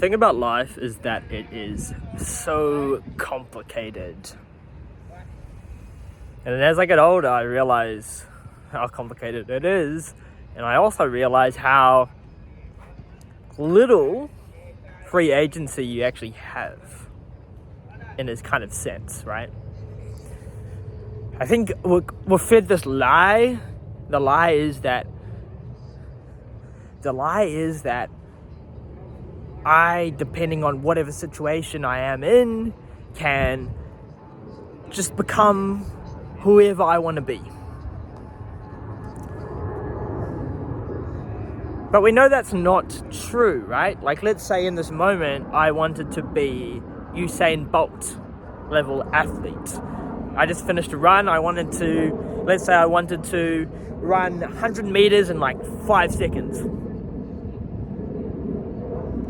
thing about life is that it is so complicated. And as I get older, I realize how complicated it is. And I also realize how little free agency you actually have in this kind of sense, right? I think we're fed this lie. The lie is that I, depending on whatever situation I am in, can just become whoever I want to be. But we know that's not true, right? Like, let's say in this moment, I wanted to be Usain Bolt level athlete. I just finished a run. Let's say I wanted to run 100 meters in like 5 seconds.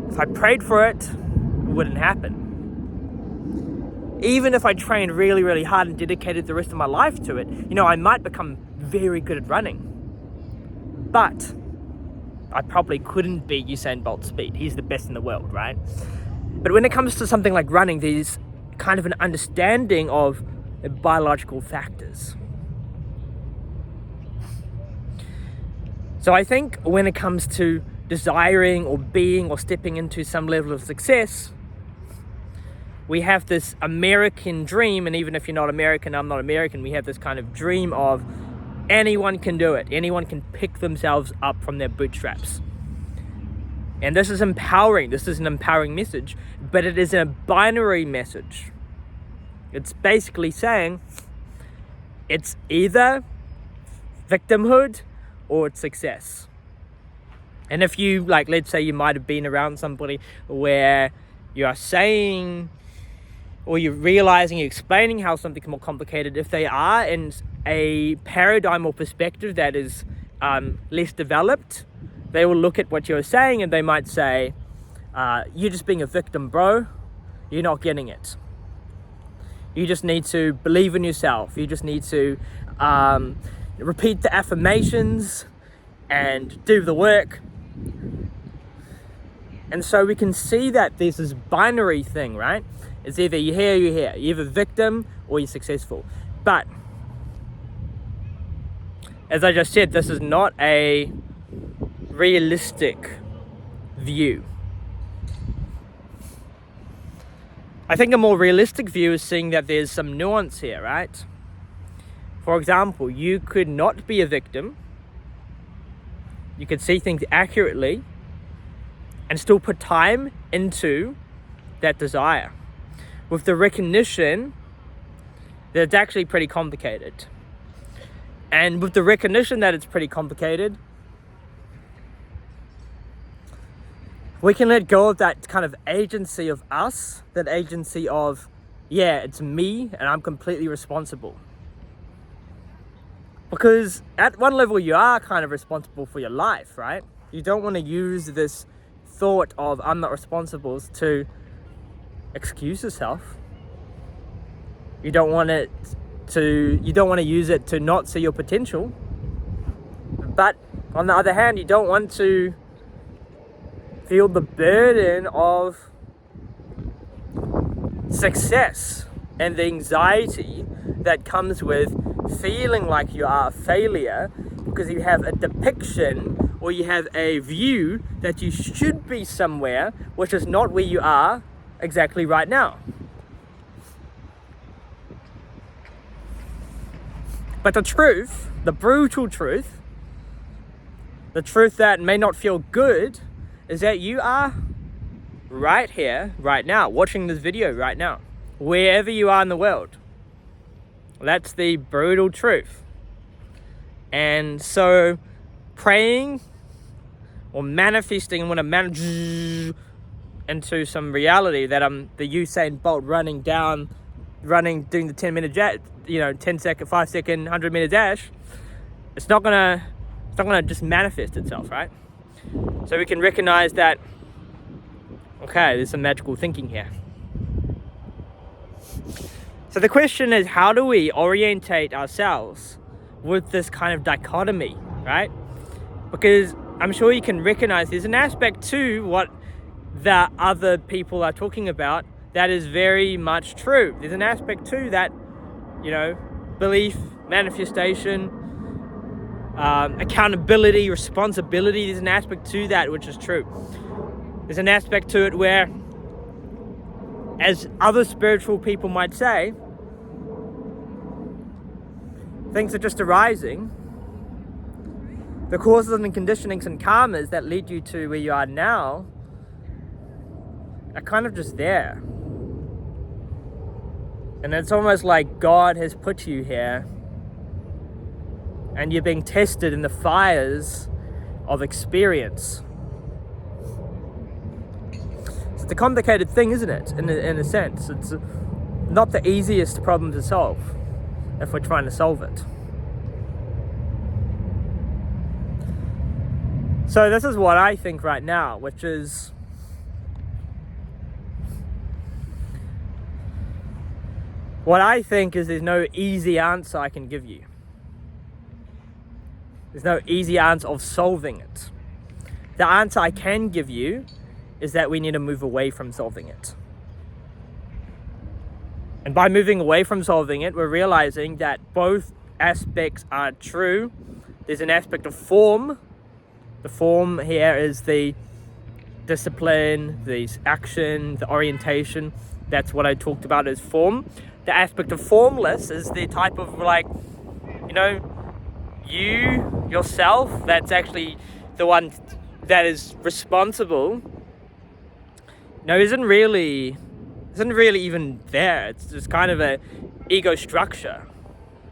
If I prayed for it, it wouldn't happen. Even if I trained really, really hard and dedicated the rest of my life to it, I might become very good at running. But I probably couldn't beat Usain Bolt's speed. He's the best in the world, right? But when it comes to something like running, there's kind of an understanding of the biological factors. So I think when it comes to desiring or being or stepping into some level of success, we have this American dream, and even if you're not American, I'm not American, we have this kind of dream of anyone can do it. Anyone can pick themselves up from their bootstraps. And this is empowering. This is an empowering message, but it is a binary message. It's basically saying it's either victimhood or it's success. And if you, let's say you might have been around somebody where you are saying, or you're realizing, you're explaining how something's more complicated, if they are in a paradigm or perspective that is less developed, they will look at what you're saying and they might say, you're just being a victim, bro. You're not getting it. You just need to believe in yourself. You just need to repeat the affirmations and do the work. And so we can see that there's this binary thing, right? It's either you're here or you're here. You're either victim or you're successful. But as I just said, this is not a realistic view. I think a more realistic view is seeing that there's some nuance here, right? For example, you could not be a victim. You could see things accurately and still put time into that desire, with the recognition that it's actually pretty complicated. And with the recognition that it's pretty complicated, we can let go of that kind of agency of us, that agency of, it's me and I'm completely responsible. Because at one level you are kind of responsible for your life, right? You don't want to use this thought of I'm not responsible to excuse yourself. You don't want to use it to not see your potential. But on the other hand, you don't want to feel the burden of success and the anxiety that comes with feeling like you are a failure because you have a depiction or you have a view that you should be somewhere which is not where you are exactly right now. But the truth, the brutal truth, the truth that may not feel good, is that you are right here, right now, watching this video right now, wherever you are in the world. That's the brutal truth. And so praying or manifesting, I want to manage into some reality that I'm the Usain Bolt doing the 10-minute 10-second, 5-second, 100-meter dash. It's not gonna just manifest itself, right? So we can recognize that, okay, there's some magical thinking here. So the question is, how do we orientate ourselves with this kind of dichotomy, right? Because I'm sure you can recognize there's an aspect to what that other people are talking about, that is very much true. There's an aspect to that, belief, manifestation, accountability, responsibility. There's an aspect to that which is true. There's an aspect to it where, as other spiritual people might say, things are just arising. The causes and conditionings and karmas that lead you to where you are now are kind of just there. And it's almost like God has put you here and you're being tested in the fires of experience. It's a complicated thing, isn't it? In a sense, it's not the easiest problem to solve if we're trying to solve it. So this is what I think right now, which is there's no easy answer I can give you. There's no easy answer of solving it. The answer I can give you is that we need to move away from solving it. And by moving away from solving it, we're realizing that both aspects are true. There's an aspect of form. The form here is the discipline, the action, the orientation. That's what I talked about as form. The aspect of formless is the type of you, yourself, that's actually the one that is responsible, isn't really even there. It's just kind of a ego structure.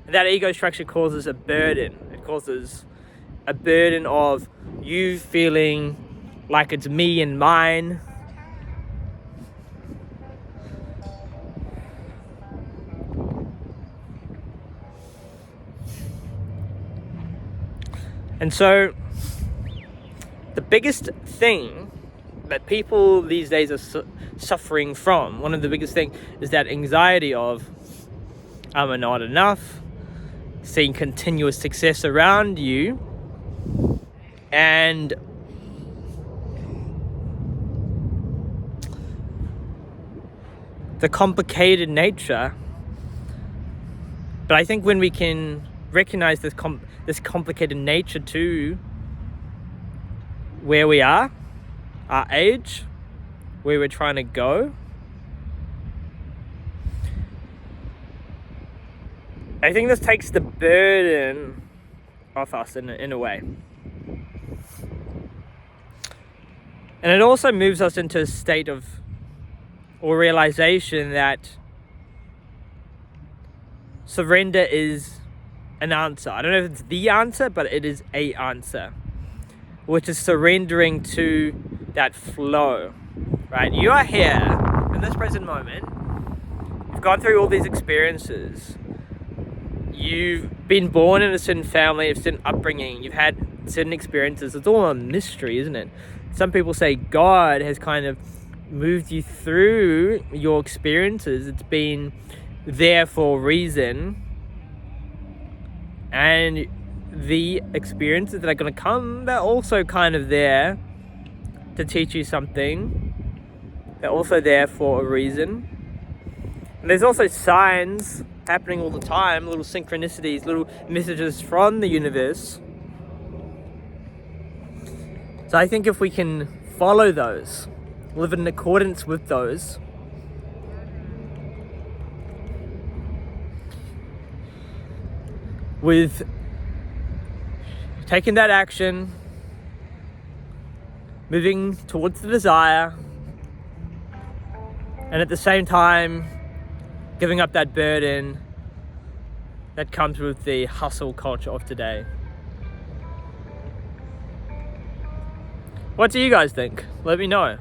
And that ego structure causes a burden. It causes a burden of you feeling like it's me and mine. And so the biggest thing that people these days are suffering from, one of the biggest things, is that anxiety of, am I not enough? Seeing continuous success around you, and the complicated nature. But I think when we can recognize this complicated nature to where we are, our age, where we're trying to go, I think this takes the burden off us in a way. And it also moves us into a state of, or realization that surrender is an answer. I don't know if it's the answer, but it is a answer, which is surrendering to that flow, right? You are here in this present moment. You've gone through all these experiences. You've been born in a certain family, a certain upbringing. You've had certain experiences. It's all a mystery, isn't it? Some people say God has kind of moved you through your experiences. It's been there for a reason. And the experiences that are going to come, they're also kind of there to teach you something. They're also there for a reason. And there's also signs happening all the time, little synchronicities, little messages from the universe. So I think if we can follow those, live in accordance with those, with taking that action, moving towards the desire, and at the same time giving up that burden that comes with the hustle culture of today. What do you guys think? Let me know.